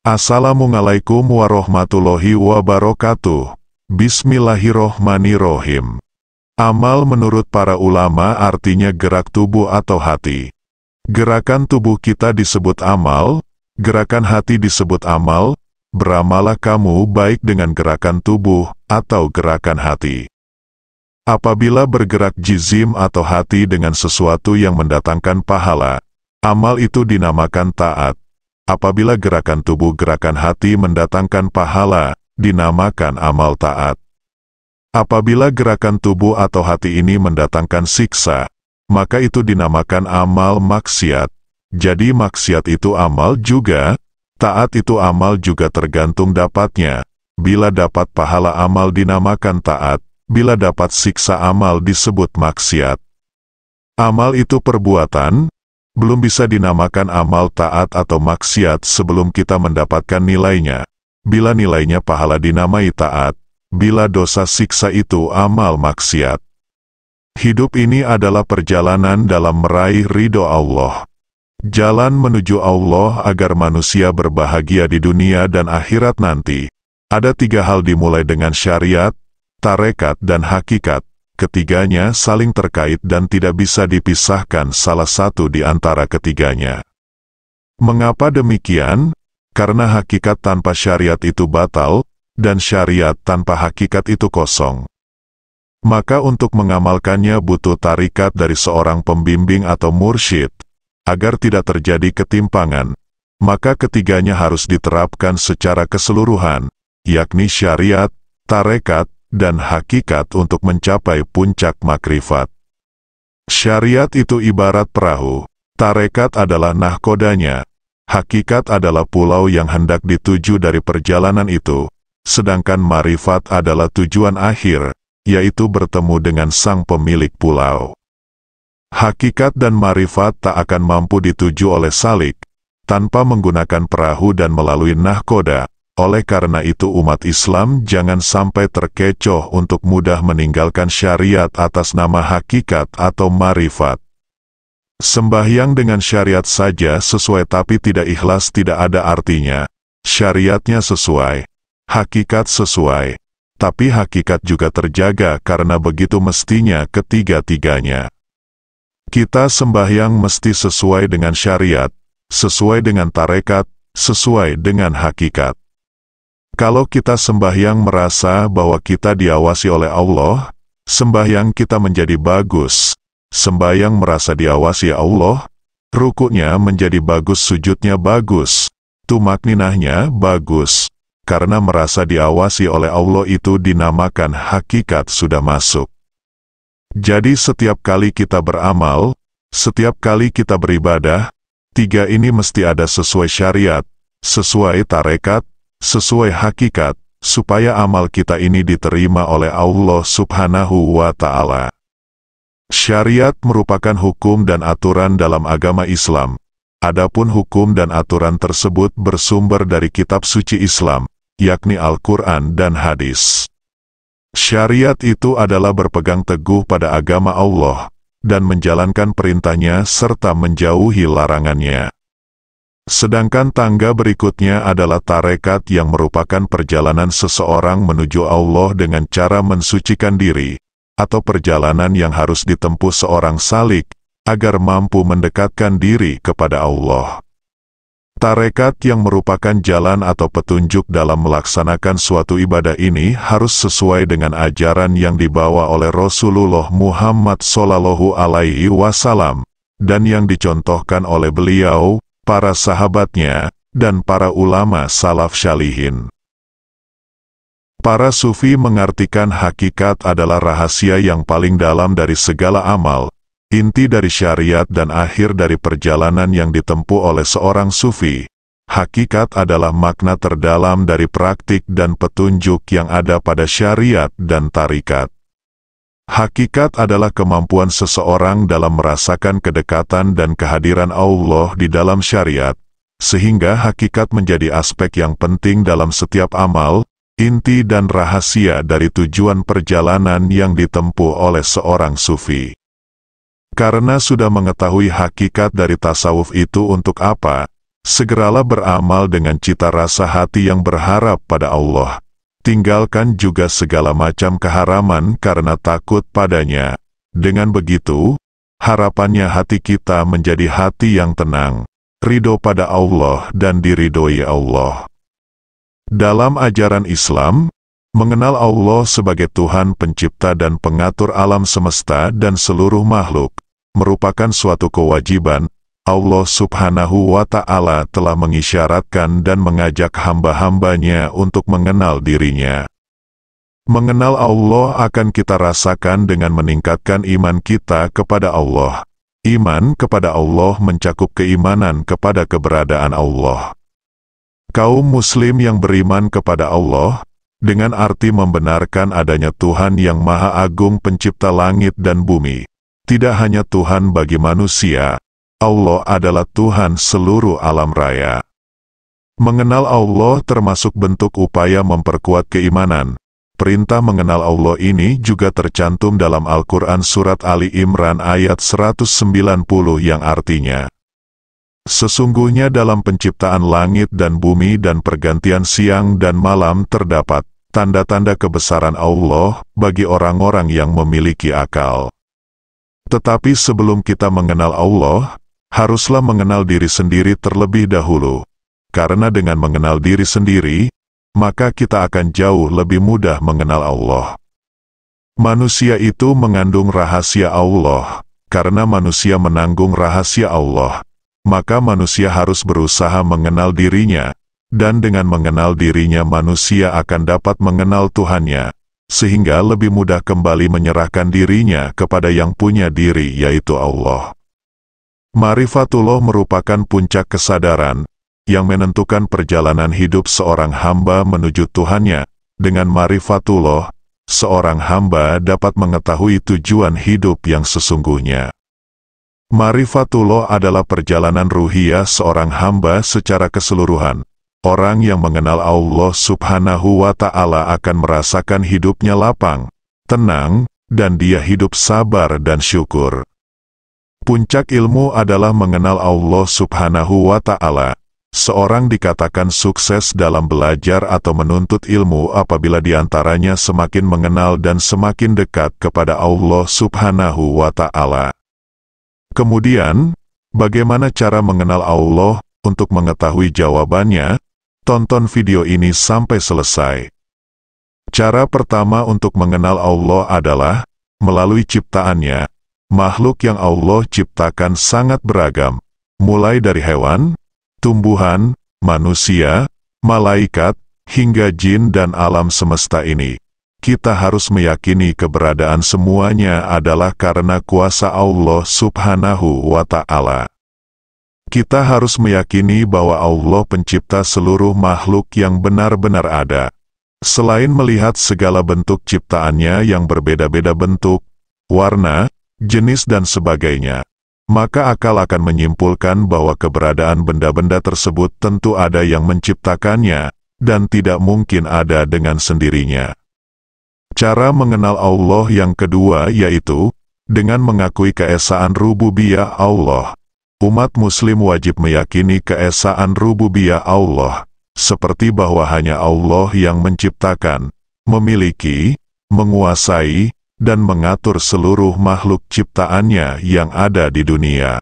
Assalamualaikum warahmatullahi wabarakatuh. Bismillahirrohmanirrohim. Amal menurut para ulama artinya gerak tubuh atau hati. Gerakan tubuh kita disebut amal, gerakan hati disebut amal. Beramalah kamu baik dengan gerakan tubuh atau gerakan hati. Apabila bergerak jizim atau hati dengan sesuatu yang mendatangkan pahala, amal itu dinamakan taat. Apabila gerakan tubuh gerakan hati mendatangkan pahala, dinamakan amal taat. Apabila gerakan tubuh atau hati ini mendatangkan siksa, maka itu dinamakan amal maksiat. Jadi maksiat itu amal juga, taat itu amal juga tergantung dapatnya. Bila dapat pahala amal dinamakan taat, bila dapat siksa amal disebut maksiat. Amal itu perbuatan, belum bisa dinamakan amal taat atau maksiat sebelum kita mendapatkan nilainya. Bila nilainya pahala dinamai taat, bila dosa siksa itu amal maksiat. Hidup ini adalah perjalanan dalam meraih ridho Allah. Jalan menuju Allah agar manusia berbahagia di dunia dan akhirat nanti. Ada 3 hal dimulai dengan syariat, tarekat dan hakikat. Ketiganya saling terkait dan tidak bisa dipisahkan salah satu di antara ketiganya. Mengapa demikian? Karena hakikat tanpa syariat itu batal, dan syariat tanpa hakikat itu kosong. Maka untuk mengamalkannya butuh tarikat dari seorang pembimbing atau mursyid, agar tidak terjadi ketimpangan. Maka ketiganya harus diterapkan secara keseluruhan, yakni syariat, tarekat, dan hakikat untuk mencapai puncak makrifat. Syariat itu ibarat perahu, tarekat adalah nahkodanya, hakikat adalah pulau yang hendak dituju dari perjalanan itu, sedangkan marifat adalah tujuan akhir, yaitu bertemu dengan sang pemilik pulau. Hakikat dan marifat tak akan mampu dituju oleh salik, tanpa menggunakan perahu dan melalui nahkoda. Oleh karena itu umat Islam jangan sampai terkecoh untuk mudah meninggalkan syariat atas nama hakikat atau marifat. Sembahyang dengan syariat saja sesuai tapi tidak ikhlas tidak ada artinya. Syariatnya sesuai, hakikat sesuai, tapi hakikat juga terjaga karena begitu mestinya ketiga-tiganya. Kita sembahyang mesti sesuai dengan syariat, sesuai dengan tarekat, sesuai dengan hakikat. Kalau kita sembahyang merasa bahwa kita diawasi oleh Allah, sembahyang kita menjadi bagus. Sembahyang merasa diawasi Allah, rukuknya menjadi bagus, sujudnya bagus, tumakninahnya bagus. Karena merasa diawasi oleh Allah itu dinamakan hakikat sudah masuk. Jadi setiap kali kita beramal, setiap kali kita beribadah, 3 ini mesti ada sesuai syariat, sesuai tarekat, sesuai hakikat, supaya amal kita ini diterima oleh Allah Subhanahu wa Ta'ala. Syariat merupakan hukum dan aturan dalam agama Islam. Adapun hukum dan aturan tersebut bersumber dari kitab suci Islam, yakni Al-Quran dan hadis. Syariat itu adalah berpegang teguh pada agama Allah, dan menjalankan perintahnya serta menjauhi larangannya. Sedangkan tangga berikutnya adalah tarekat yang merupakan perjalanan seseorang menuju Allah dengan cara mensucikan diri, atau perjalanan yang harus ditempuh seorang salik, agar mampu mendekatkan diri kepada Allah. Tarekat yang merupakan jalan atau petunjuk dalam melaksanakan suatu ibadah ini harus sesuai dengan ajaran yang dibawa oleh Rasulullah Muhammad SAW, dan yang dicontohkan oleh beliau, para sahabatnya, dan para ulama salaf syalihin. Para sufi mengartikan hakikat adalah rahasia yang paling dalam dari segala amal, inti dari syariat dan akhir dari perjalanan yang ditempuh oleh seorang sufi. Hakikat adalah makna terdalam dari praktik dan petunjuk yang ada pada syariat dan tarikat. Hakikat adalah kemampuan seseorang dalam merasakan kedekatan dan kehadiran Allah di dalam syariat, sehingga hakikat menjadi aspek yang penting dalam setiap amal, inti dan rahasia dari tujuan perjalanan yang ditempuh oleh seorang sufi. Karena sudah mengetahui hakikat dari tasawuf itu untuk apa, Segeralah beramal dengan cita rasa hati yang berharap pada Allah. Tinggalkan juga segala macam keharaman karena takut padanya. Dengan begitu, harapannya hati kita menjadi hati yang tenang, ridho pada Allah dan diridhoi Allah. Dalam ajaran Islam, mengenal Allah sebagai Tuhan pencipta dan pengatur alam semesta dan seluruh makhluk, merupakan suatu kewajiban. Allah Subhanahu wa Ta'ala telah mengisyaratkan dan mengajak hamba-hambanya untuk mengenal dirinya. Mengenal Allah akan kita rasakan dengan meningkatkan iman kita kepada Allah. Iman kepada Allah mencakup keimanan kepada keberadaan Allah. Kaum muslim yang beriman kepada Allah, dengan arti membenarkan adanya Tuhan yang Maha Agung pencipta langit dan bumi. Tidak hanya Tuhan bagi manusia, Allah adalah Tuhan seluruh alam raya. Mengenal Allah termasuk bentuk upaya memperkuat keimanan. Perintah mengenal Allah ini juga tercantum dalam Al-Quran Surat Ali Imran ayat 190 yang artinya, sesungguhnya dalam penciptaan langit dan bumi dan pergantian siang dan malam terdapat tanda-tanda kebesaran Allah bagi orang-orang yang memiliki akal. Tetapi sebelum kita mengenal Allah, haruslah mengenal diri sendiri terlebih dahulu, karena dengan mengenal diri sendiri, maka kita akan jauh lebih mudah mengenal Allah. Manusia itu mengandung rahasia Allah, karena manusia menanggung rahasia Allah, maka manusia harus berusaha mengenal dirinya, dan dengan mengenal dirinya manusia akan dapat mengenal Tuhannya, sehingga lebih mudah kembali menyerahkan dirinya kepada yang punya diri yaitu Allah. Ma'rifatullah merupakan puncak kesadaran, yang menentukan perjalanan hidup seorang hamba menuju Tuhannya. Dengan ma'rifatullah, seorang hamba dapat mengetahui tujuan hidup yang sesungguhnya. Ma'rifatullah adalah perjalanan ruhiyah seorang hamba secara keseluruhan. Orang yang mengenal Allah Subhanahu wa Ta'ala akan merasakan hidupnya lapang, tenang, dan dia hidup sabar dan syukur. Puncak ilmu adalah mengenal Allah Subhanahu wa Ta'ala. Seorang dikatakan sukses dalam belajar atau menuntut ilmu apabila diantaranya semakin mengenal dan semakin dekat kepada Allah Subhanahu wa Ta'ala. Kemudian, bagaimana cara mengenal Allah? Untuk mengetahui jawabannya, tonton video ini sampai selesai. Cara pertama untuk mengenal Allah adalah melalui ciptaannya. Makhluk yang Allah ciptakan sangat beragam, mulai dari hewan, tumbuhan, manusia, malaikat, hingga jin dan alam semesta ini. Kita harus meyakini keberadaan semuanya adalah karena kuasa Allah Subhanahu wa Ta'ala. Kita harus meyakini bahwa Allah pencipta seluruh makhluk yang benar-benar ada. Selain melihat segala bentuk ciptaannya yang berbeda-beda bentuk, warna, jenis dan sebagainya, maka akal akan menyimpulkan bahwa keberadaan benda-benda tersebut tentu ada yang menciptakannya, dan tidak mungkin ada dengan sendirinya. Cara mengenal Allah yang kedua yaitu, dengan mengakui keesaan rububiyah Allah. Umat muslim wajib meyakini keesaan rububiyah Allah, seperti bahwa hanya Allah yang menciptakan, memiliki, menguasai, dan mengatur seluruh makhluk ciptaannya yang ada di dunia.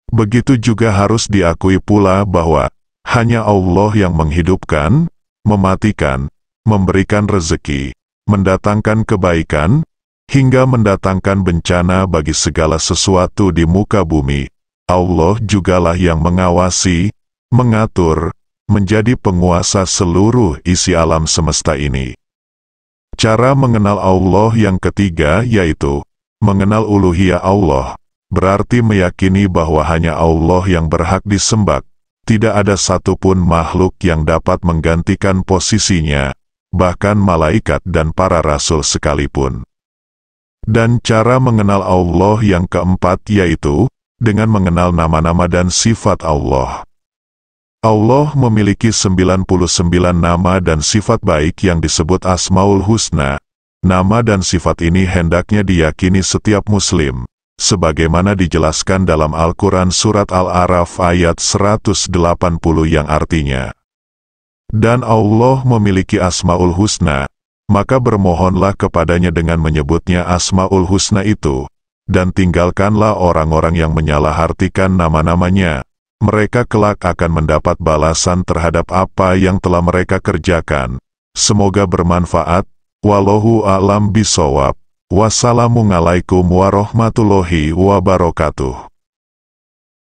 Begitu juga harus diakui pula bahwa hanya Allah yang menghidupkan, mematikan, memberikan rezeki, mendatangkan kebaikan, hingga mendatangkan bencana bagi segala sesuatu di muka bumi. Allah jugalah yang mengawasi, mengatur, menjadi penguasa seluruh isi alam semesta ini. Cara mengenal Allah yang ketiga yaitu, mengenal uluhiyah Allah, berarti meyakini bahwa hanya Allah yang berhak disembah, tidak ada satupun makhluk yang dapat menggantikan posisinya, bahkan malaikat dan para rasul sekalipun. Dan cara mengenal Allah yang keempat yaitu, dengan mengenal nama-nama dan sifat Allah. Allah memiliki 99 nama dan sifat baik yang disebut Asmaul Husna. Nama dan sifat ini hendaknya diyakini setiap muslim, sebagaimana dijelaskan dalam Al-Quran Surat Al-A'raf ayat 180 yang artinya, "Dan Allah memiliki Asmaul Husna, maka bermohonlah kepadanya dengan menyebutnya Asmaul Husna itu, dan tinggalkanlah orang-orang yang menyalahartikan nama-namanya. Mereka kelak akan mendapat balasan terhadap apa yang telah mereka kerjakan." Semoga bermanfaat. Wallahu a'lam bishawab. Wassalamualaikum warahmatullahi wabarakatuh.